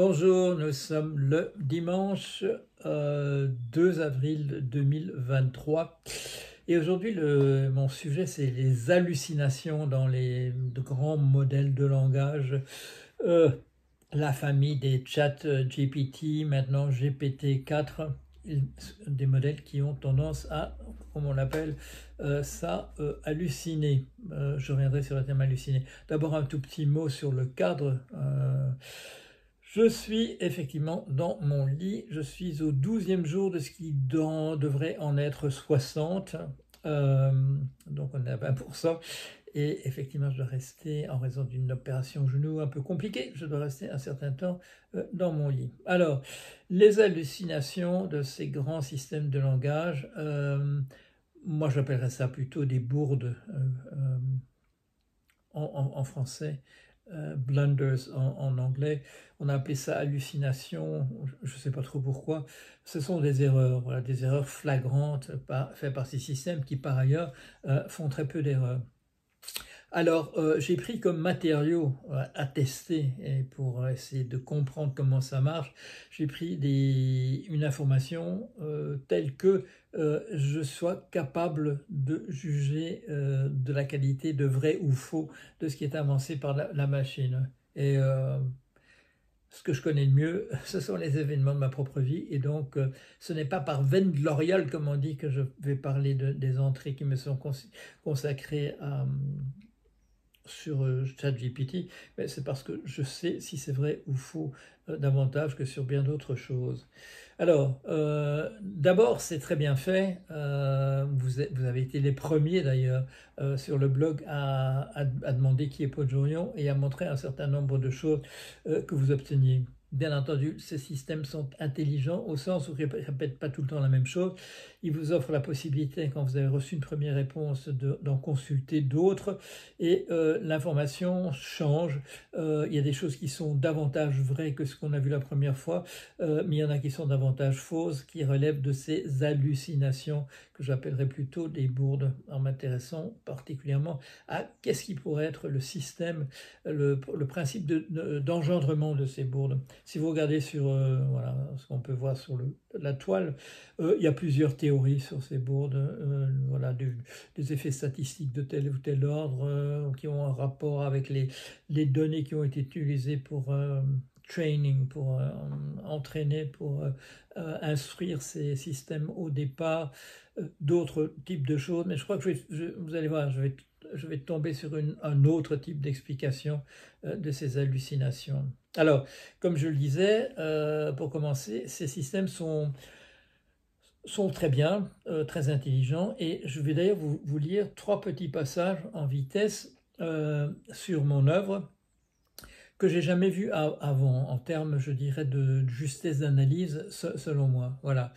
Bonjour, nous sommes le dimanche 2 avril 2023 et aujourd'hui mon sujet c'est les hallucinations dans de grands modèles de langage, euh, la famille des chats GPT, maintenant GPT-4, des modèles qui ont tendance à, comme on l'appelle, halluciner. Je reviendrai sur le terme halluciner. D'abord un tout petit mot sur le cadre. Je suis effectivement dans mon lit, je suis au 12e jour de ce qui devrait en être 60, donc on est à 20%, et effectivement je dois rester, en raison d'une opération genou un peu compliquée, je dois rester un certain temps dans mon lit. Alors, les hallucinations de ces grands systèmes de langage, moi j'appellerais ça plutôt des bourdes en français, blunders en anglais. On a appelé ça hallucination, je ne sais pas trop pourquoi. Ce sont des erreurs, voilà, des erreurs flagrantes faites par ces systèmes qui par ailleurs font très peu d'erreurs. Alors, j'ai pris comme matériau à tester et pour essayer de comprendre comment ça marche, j'ai pris une information telle que je sois capable de juger de la qualité de vrai ou faux de ce qui est avancé par la machine. Et ce que je connais le mieux, ce sont les événements de ma propre vie, et donc ce n'est pas par veine gloriale, comme on dit, que je vais parler des entrées qui me sont consacrées sur ChatGPT, mais c'est parce que je sais si c'est vrai ou faux davantage que sur bien d'autres choses. Alors, d'abord, c'est très bien fait. Vous avez été les premiers d'ailleurs sur le blog à demander qui est Podjorion et à montrer un certain nombre de choses que vous obteniez. Bien entendu, ces systèmes sont intelligents au sens où ils ne répètent pas tout le temps la même chose. Ils vous offrent la possibilité, quand vous avez reçu une première réponse, d'en consulter d'autres et l'information change. Il y a des choses qui sont davantage vraies que ce qu'on a vu la première fois, mais il y en a qui sont davantage fausses, qui relèvent de ces hallucinations que j'appellerais plutôt des bourdes, en m'intéressant particulièrement à qu'est-ce qui pourrait être le système, le principe d'engendrement de ces bourdes. Si vous regardez sur voilà, ce qu'on peut voir sur la toile, il y a plusieurs théories sur ces bourdes, voilà, des effets statistiques de tel ou tel ordre qui ont un rapport avec les données qui ont été utilisées pour training, pour entraîner, pour instruire ces systèmes au départ, d'autres types de choses. Mais je crois que vous allez voir, je vais tomber sur un autre type d'explication de ces hallucinations. Alors, comme je le disais, pour commencer, ces systèmes sont très bien, très intelligents, et je vais d'ailleurs vous lire 3 petits passages en vitesse sur mon œuvre que j'ai jamais vu avant, en termes, je dirais, de justesse d'analyse, selon moi. Voilà.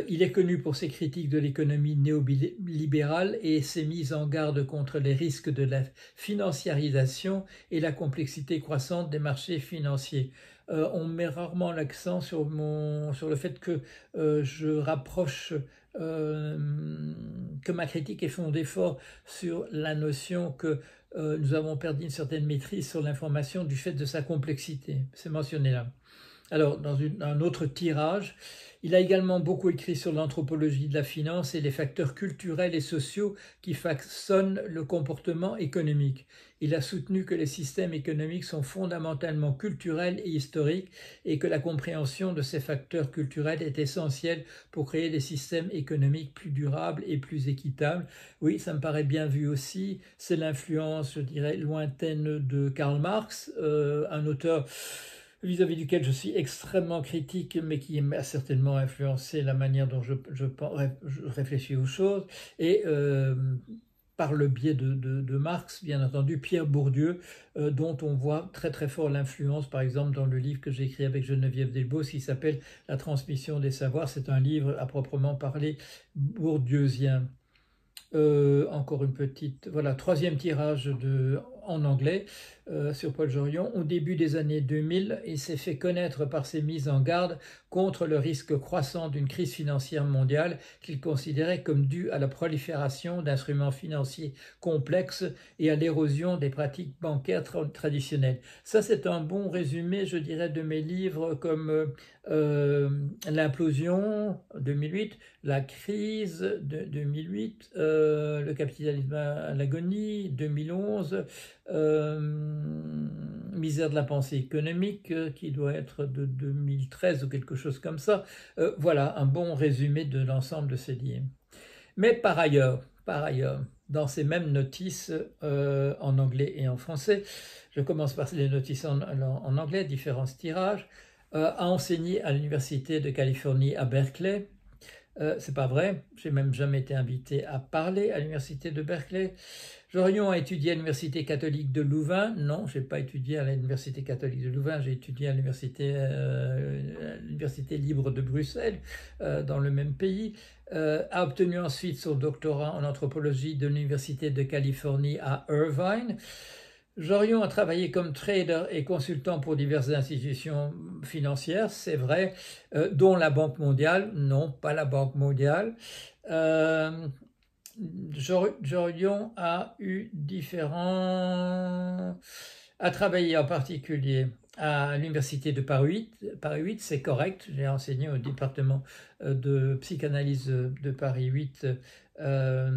Il est connu pour ses critiques de l'économie néolibérale et ses mises en garde contre les risques de la financiarisation et la complexité croissante des marchés financiers. On met rarement l'accent sur le fait que je rapproche, que ma critique est fondée fort sur la notion que nous avons perdu une certaine maîtrise sur l'information du fait de sa complexité. C'est mentionné là. Alors, dans un autre tirage, il a également beaucoup écrit sur l'anthropologie de la finance et les facteurs culturels et sociaux qui façonnent le comportement économique. Il a soutenu que les systèmes économiques sont fondamentalement culturels et historiques et que la compréhension de ces facteurs culturels est essentielle pour créer des systèmes économiques plus durables et plus équitables. Oui, ça me paraît bien vu aussi. C'est l'influence, je dirais, lointaine de Karl Marx, un auteur vis-à-vis duquel je suis extrêmement critique, mais qui m'a certainement influencé la manière dont je réfléchis aux choses. Et par le biais de Marx, bien entendu, Pierre Bourdieu, dont on voit très très fort l'influence, par exemple, dans le livre que j'ai écrit avec Geneviève Delbos, qui s'appelle La transmission des savoirs. C'est un livre à proprement parler bourdieusien. Encore une petite, voilà, 3e tirage en anglais sur Paul Jorion. Au début des années 2000, il s'est fait connaître par ses mises en garde contre le risque croissant d'une crise financière mondiale qu'il considérait comme due à la prolifération d'instruments financiers complexes et à l'érosion des pratiques bancaires traditionnelles. Ça, c'est un bon résumé, je dirais, de mes livres comme L'implosion 2008, La crise de 2008, Le capitalisme à l'agonie 2011, Misère de la pensée économique qui doit être de 2013 ou quelque chose comme ça. Voilà un bon résumé de l'ensemble de ces livres. Mais par ailleurs, dans ces mêmes notices en anglais et en français, je commence par les notices en anglais, différents tirages, a enseigné à l'Université de Californie à Berkeley. C'est pas vrai, j'ai même jamais été invité à parler à l'Université de Berkeley. Jorion a étudié à l'Université catholique de Louvain. Non, j'ai pas étudié à l'Université catholique de Louvain, j'ai étudié à l'Université libre de Bruxelles, dans le même pays. A obtenu ensuite son doctorat en anthropologie de l'Université de Californie à Irvine. Jorion a travaillé comme trader et consultant pour diverses institutions financières, c'est vrai, dont la Banque mondiale. Non, pas la Banque mondiale. Jorion a travaillé en particulier à l'université de Paris 8, c'est correct, j'ai enseigné au département de psychanalyse de Paris 8 en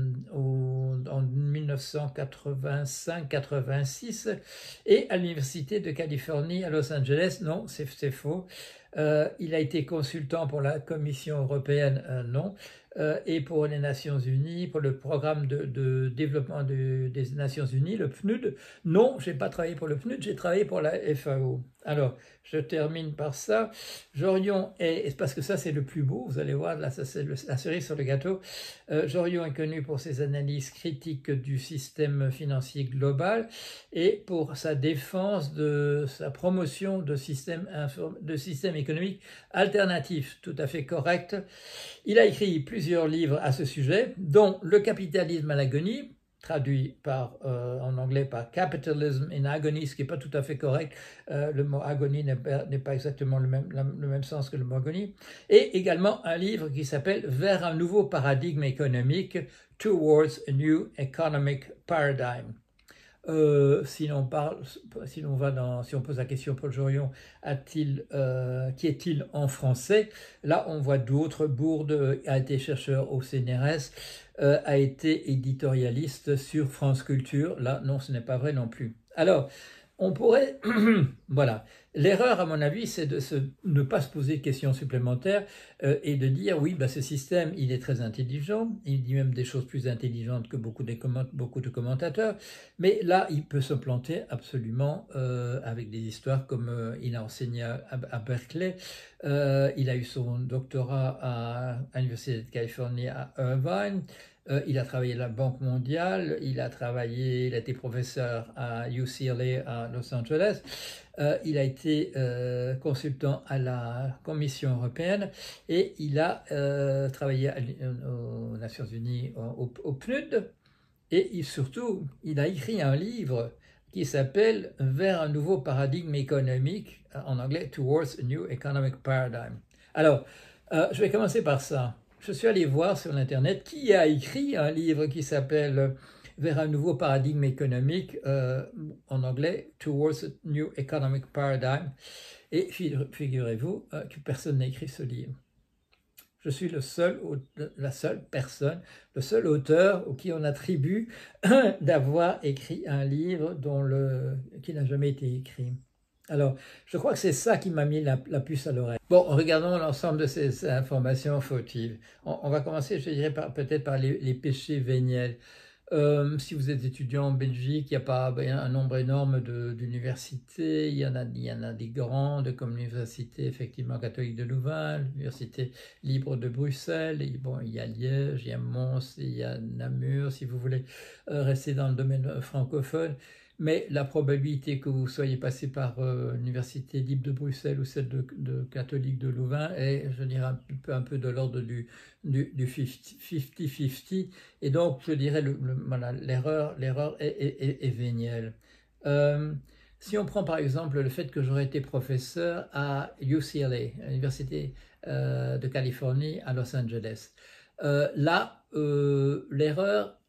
1985-86, et à l'université de Californie à Los Angeles. Non, c'est faux. Il a été consultant pour la Commission européenne, non, et pour les Nations Unies, pour le programme de développement des Nations Unies, le PNUD. Non, j'ai pas travaillé pour le PNUD, j'ai travaillé pour la FAO. Alors, je termine par ça. Jorion parce que ça c'est le plus beau, vous allez voir, là ça c'est la cerise sur le gâteau. Jorion est connu pour ses analyses critiques du système financier global et pour sa défense de sa promotion de systèmes économiques alternatifs, tout à fait correct. Il a écrit plusieurs livres à ce sujet, dont Le capitalisme à l'agonie, traduit en anglais par Capitalism in Agony, ce qui n'est pas tout à fait correct. Le mot agonie n'est pas exactement le même sens que le mot agonie. Et également un livre qui s'appelle Vers un nouveau paradigme économique, Towards a New Economic Paradigm. Si on pose la question, Paul Jorion qui est-il en français? Là, on voit d'autres. Bourde a été chercheur au CNRS, a été éditorialiste sur France Culture. Là, non, ce n'est pas vrai non plus. Alors, on pourrait, voilà, l'erreur à mon avis c'est de ne pas se poser de questions supplémentaires et de dire oui, ce système il est très intelligent, il dit même des choses plus intelligentes que beaucoup de commentateurs, mais là il peut se planter absolument avec des histoires comme il a enseigné à Berkeley, il a eu son doctorat à l'Université de Californie à Irvine. Il a travaillé à la Banque mondiale, il a été professeur à UCLA à Los Angeles, il a été consultant à la Commission européenne et il a travaillé aux Nations Unies, au PNUD, et surtout il a écrit un livre qui s'appelle Vers un nouveau paradigme économique, en anglais Towards a New Economic Paradigm. Alors, je vais commencer par ça. Je suis allé voir sur l'internet qui a écrit un livre qui s'appelle Vers un nouveau paradigme économique, en anglais Towards a New Economic Paradigm, et figurez-vous que personne n'a écrit ce livre. Je suis la seule personne, le seul auteur auquel on attribue d'avoir écrit un livre qui n'a jamais été écrit. Alors, je crois que c'est ça qui m'a mis la puce à l'oreille. Bon, regardons l'ensemble de ces informations fautives. On va commencer, je dirais, peut-être par les péchés véniels. Si vous êtes étudiant en Belgique, il y a pas un nombre énorme d'universités. Il y en a des grandes, comme l'Université effectivement catholique de Louvain, l'Université libre de Bruxelles. Et bon, il y a Liège, il y a Mons, il y a Namur, si vous voulez rester dans le domaine francophone. Mais la probabilité que vous soyez passé par l'Université libre de Bruxelles ou celle de catholique de Louvain est, je dirais, un peu de l'ordre du 50-50. Et donc, je dirais, l'erreur est vénielle. Euh, Si on prend par exemple le fait que j'aurais été professeur à UCLA, à l'Université de Californie à Los Angeles, là, l'erreur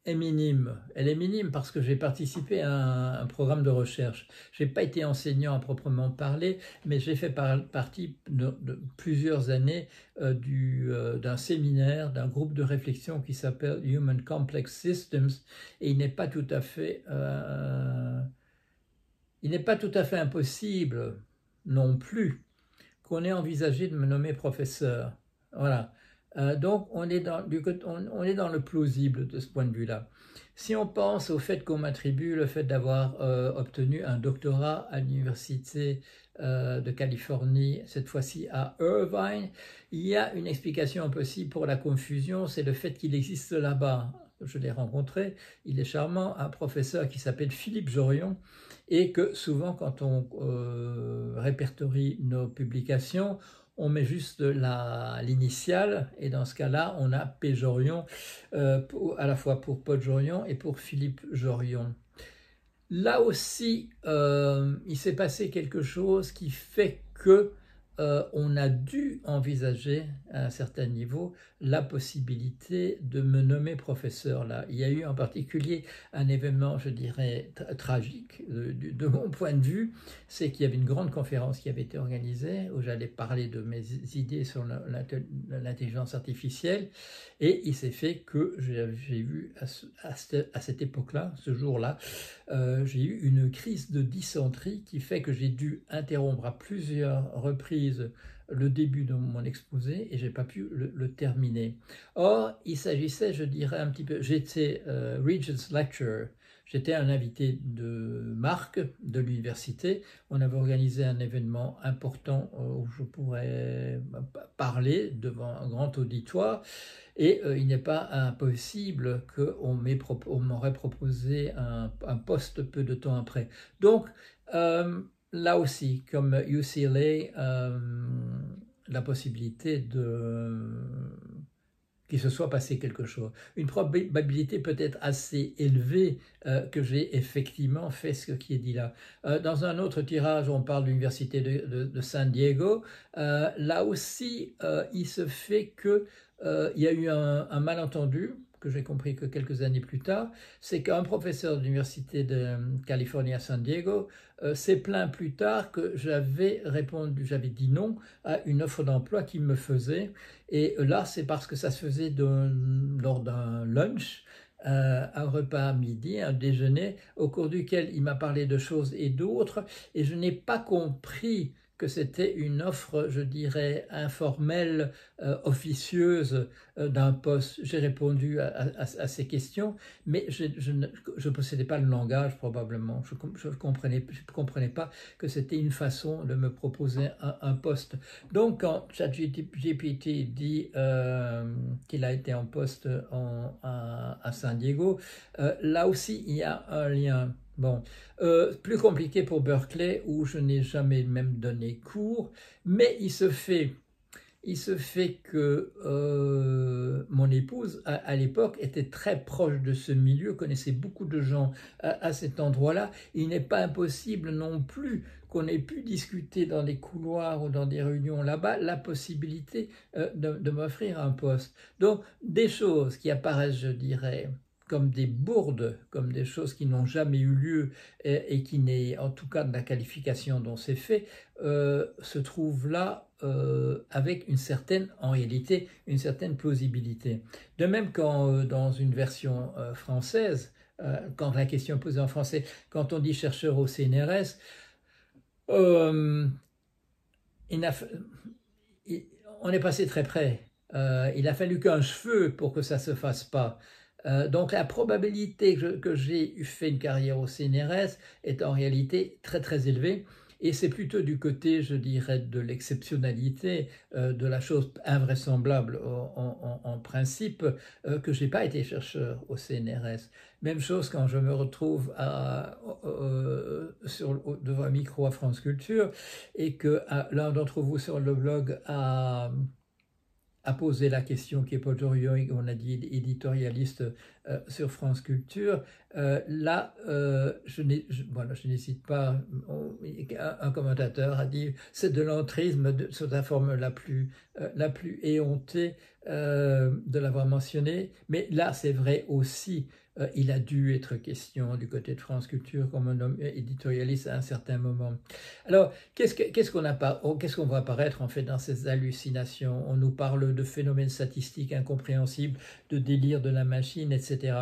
est minime. Elle est minime parce que j'ai participé à un programme de recherche. Je n'ai pas été enseignant à proprement parler, mais j'ai fait partie de plusieurs années d'un séminaire, d'un groupe de réflexion qui s'appelle Human Complex Systems, et il n'est pas tout à fait impossible non plus qu'on ait envisagé de me nommer professeur. Voilà. Donc on est on est dans le plausible de ce point de vue-là. Si on pense au fait qu'on m'attribue le fait d'avoir obtenu un doctorat à l'université de Californie, cette fois-ci à Irvine, il y a une explication possible pour la confusion, c'est le fait qu'il existe là-bas. Je l'ai rencontré, il est charmant, un professeur qui s'appelle Philippe Jorion, et que souvent quand on répertorie nos publications, on met juste l'initiale, et dans ce cas-là, on a P. Jorion, à la fois pour Paul Jorion et pour Philippe Jorion. Là aussi, il s'est passé quelque chose qui fait que on a dû envisager à un certain niveau la possibilité de me nommer professeur là. Il y a eu en particulier un événement, je dirais, tragique de mon point de vue, c'est qu'il y avait une grande conférence qui avait été organisée où j'allais parler de mes idées sur l'intelligence artificielle, et il s'est fait que j'ai vu à cette époque-là, ce jour-là, j'ai eu une crise de dysenterie qui fait que j'ai dû interrompre à plusieurs reprises le début de mon exposé et j'ai pas pu le terminer. Or, il s'agissait, je dirais un petit peu, j'étais Regent's Lecturer, j'étais un invité de marque de l'université. On avait organisé un événement important où je pourrais parler devant un grand auditoire. Et il n'est pas impossible qu'on m'aurait proposé un poste peu de temps après. Donc, là aussi, comme UCLA, la possibilité qu'il se soit passé quelque chose. Une probabilité peut-être assez élevée que j'ai effectivement fait ce qui est dit là. Dans un autre tirage, on parle de l'université de San Diego. Là aussi, il se fait que il y a eu un malentendu que j'ai compris que quelques années plus tard, c'est qu'un professeur de l'université de Californie à San Diego s'est plaint plus tard que j'avais dit non à une offre d'emploi qu'il me faisait. Et là, c'est parce que ça se faisait lors d'un lunch, un repas à midi, un déjeuner, au cours duquel il m'a parlé de choses et d'autres, et je n'ai pas compris que c'était une offre, je dirais, informelle, officieuse d'un poste. J'ai répondu à ces questions, mais je ne possédais pas le langage probablement. Je comprenais pas que c'était une façon de me proposer un poste. Donc quand ChatGPT dit qu'il a été en poste à San Diego, là aussi il y a un lien. Bon, plus compliqué pour Berkeley où je n'ai jamais même donné cours, mais il se fait que mon épouse, à l'époque, était très proche de ce milieu, connaissait beaucoup de gens à cet endroit-là. Il n'est pas impossible non plus qu'on ait pu discuter dans des couloirs ou dans des réunions là-bas la possibilité de m'offrir un poste. Donc, des choses qui apparaissent, je dirais, comme des bourdes, comme des choses qui n'ont jamais eu lieu et qui n'est, en tout cas de la qualification dont c'est fait, se trouvent là avec en réalité, une certaine plausibilité. De même quand dans une version française, quand la question est posée en français, quand on dit chercheur au CNRS, on est passé très près. Il a fallu qu'un cheveu pour que ça ne se fasse pas. Donc la probabilité que j'ai fait une carrière au CNRS est en réalité très très élevée, et c'est plutôt du côté, je dirais, de l'exceptionnalité de la chose invraisemblable en principe que je n'ai pas été chercheur au CNRS. Même chose quand je me retrouve devant un micro à France Culture et que l'un d'entre vous sur le blog a posé la question qui est Paul Jorion, on a dit éditorialiste sur France Culture. Là, voilà, je n'hésite pas, un commentateur a dit c'est de l'entrisme sous la forme la plus éhontée de l'avoir mentionné, mais là c'est vrai aussi. Il a dû être question du côté de France Culture comme un homme éditorialiste à un certain moment. Alors, qu'est-ce qu'on voit apparaître en fait dans ces hallucinations? On nous parle de phénomènes statistiques incompréhensibles, de délire de la machine, etc.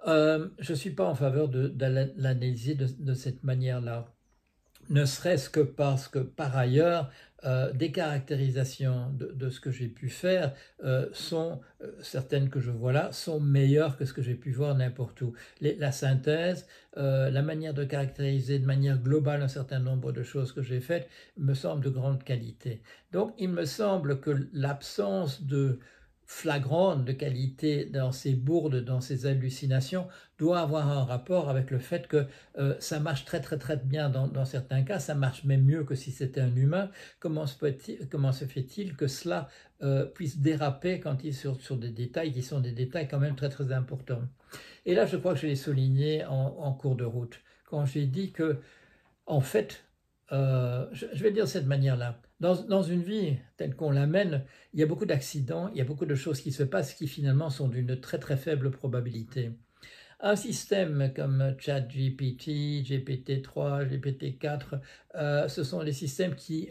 Je ne suis pas en faveur de l'analyser de cette manière-là, ne serait-ce que parce que par ailleurs, des caractérisations de ce que j'ai pu faire sont, certaines que je vois là, sont meilleures que ce que j'ai pu voir n'importe où. La synthèse, la manière de caractériser de manière globale un certain nombre de choses que j'ai faites me semble de grande qualité. Donc il me semble que l'absence de flagrante de qualité dans ces bourdes, dans ces hallucinations, doit avoir un rapport avec le fait que ça marche très bien dans certains cas, ça marche même mieux que si c'était un humain. Comment se fait-il que cela puisse déraper quand il sur des détails qui sont des détails quand même très importants? Et là, je crois que je l'ai souligné en cours de route, quand j'ai dit que, en fait, je vais dire de cette manière-là, dans une vie telle qu'on l'amène, il y a beaucoup d'accidents, il y a beaucoup de choses qui se passent qui finalement sont d'une très faible probabilité. Un système comme ChatGPT, GPT-3, GPT-4, ce sont des systèmes qui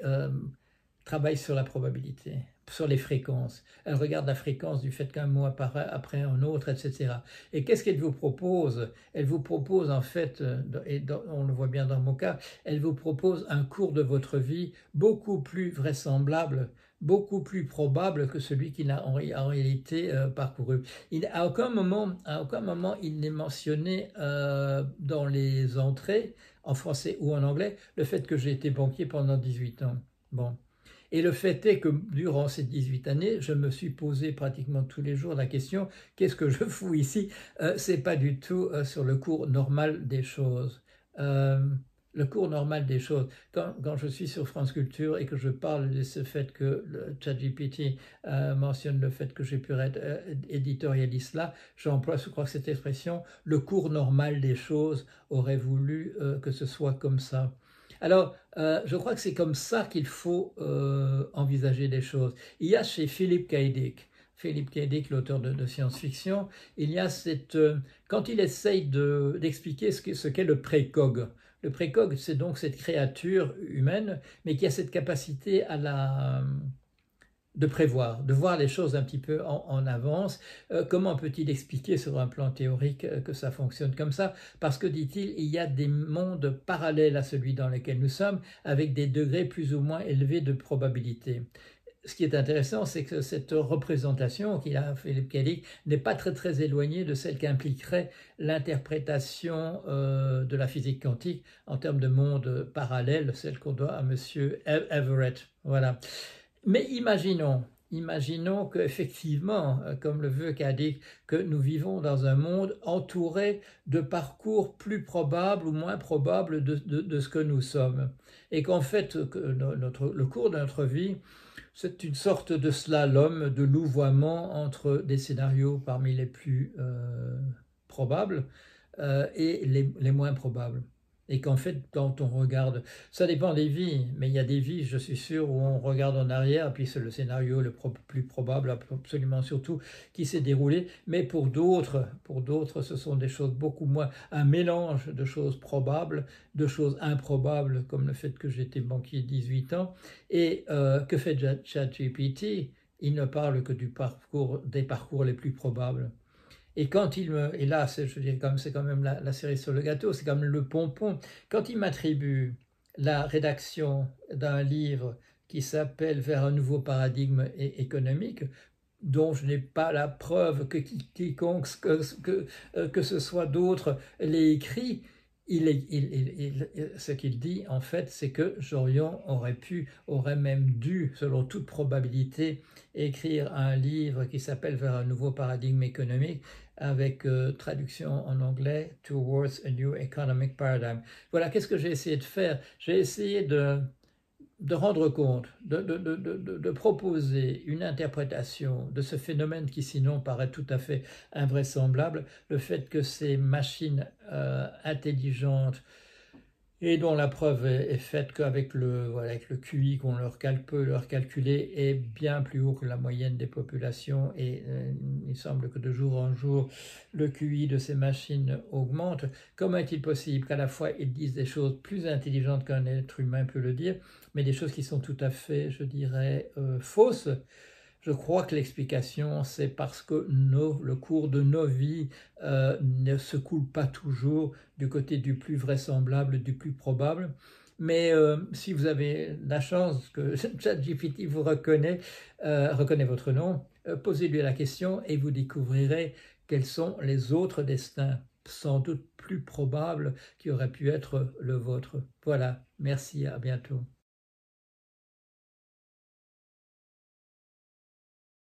travaillent sur la probabilité, sur les fréquences. Elle regarde la fréquence du fait qu'un mot apparaît après un autre, etc. Et qu'est-ce qu'elle vous propose? Elle vous propose en fait, et on le voit bien dans mon cas, elle vous propose un cours de votre vie beaucoup plus vraisemblable, beaucoup plus probable que celui qu'il a en réalité parcouru. À aucun moment, il n'est mentionné dans les entrées, en français ou en anglais, le fait que j'ai été banquier pendant 18 ans. Bon. Et le fait est que durant ces 18 années, je me suis posé pratiquement tous les jours la question, qu'est-ce que je fous ici? C'est pas du tout sur le cours normal des choses. Le cours normal des choses. Quand je suis sur France Culture et que je parle de ce fait que le ChatGPT mentionne le fait que j'ai pu être éditorialiste là, j'emploie, je crois que cette expression, le cours normal des choses aurait voulu que ce soit comme ça. Alors, je crois que c'est comme ça qu'il faut envisager les choses. Il y a chez Philip K. Dick, l'auteur de science-fiction, il y a quand il essaye d'expliquer ce qu'est le précog. Le précog, c'est donc cette créature humaine, mais qui a cette capacité de prévoir, de voir les choses un petit peu en avance. Comment peut-il expliquer sur un plan théorique que ça fonctionne comme ça? Parce que, dit-il, il y a des mondes parallèles à celui dans lequel nous sommes, avec des degrés plus ou moins élevés de probabilité. Ce qui est intéressant, c'est que cette représentation qu'il a fait Philip K. Dick n'est pas très éloignée de celle qu'impliquerait l'interprétation de la physique quantique en termes de mondes parallèles, celle qu'on doit à Monsieur Everett. Voilà. Mais imaginons qu'effectivement, comme le veut K. Dick, que nous vivons dans un monde entouré de parcours plus probables ou moins probables de ce que nous sommes. Et qu'en fait, le cours de notre vie, c'est une sorte de slalom, de louvoiement entre des scénarios parmi les plus probables et les moins probables. Et qu'en fait, quand on regarde, ça dépend des vies, mais il y a des vies, je suis sûr, où on regarde en arrière, puis c'est le scénario le plus probable, absolument surtout, qui s'est déroulé. Mais pour d'autres, ce sont des choses beaucoup moins, un mélange de choses probables, de choses improbables, comme le fait que j'étais banquier 18 ans. Et que fait ChatGPT? Il ne parle que des parcours les plus probables. Et et là, je dirais c'est quand même la cerise sur le gâteau, c'est comme le pompon. Quand il m'attribue la rédaction d'un livre qui s'appelle Vers un nouveau paradigme économique, dont je n'ai pas la preuve que quiconque, que ce soit d'autres, l'ait écrit, ce qu'il dit en fait, c'est que Jorion aurait même dû, selon toute probabilité, écrire un livre qui s'appelle Vers un nouveau paradigme économique, avec traduction en anglais, Towards a New Economic Paradigm. Voilà, qu'est-ce que j'ai essayé de faire? J'ai essayé de rendre compte, de proposer une interprétation de ce phénomène qui sinon paraît tout à fait invraisemblable, le fait que ces machines intelligentes et dont la preuve est faite qu'avec voilà, avec le QI qu'on peut leur calculer est bien plus haut que la moyenne des populations et il semble que de jour en jour le QI de ces machines augmente. Comment est-il possible qu'à la fois ils disent des choses plus intelligentes qu'un être humain peut le dire, mais des choses qui sont tout à fait, je dirais, fausses? Je crois que l'explication, c'est parce que le cours de nos vies ne se coule pas toujours du côté du plus vraisemblable, du plus probable. Mais si vous avez la chance que ChatGPT vous reconnaît votre nom, posez-lui la question et vous découvrirez quels sont les autres destins, sans doute plus probables, qui auraient pu être le vôtre. Voilà, merci, à bientôt.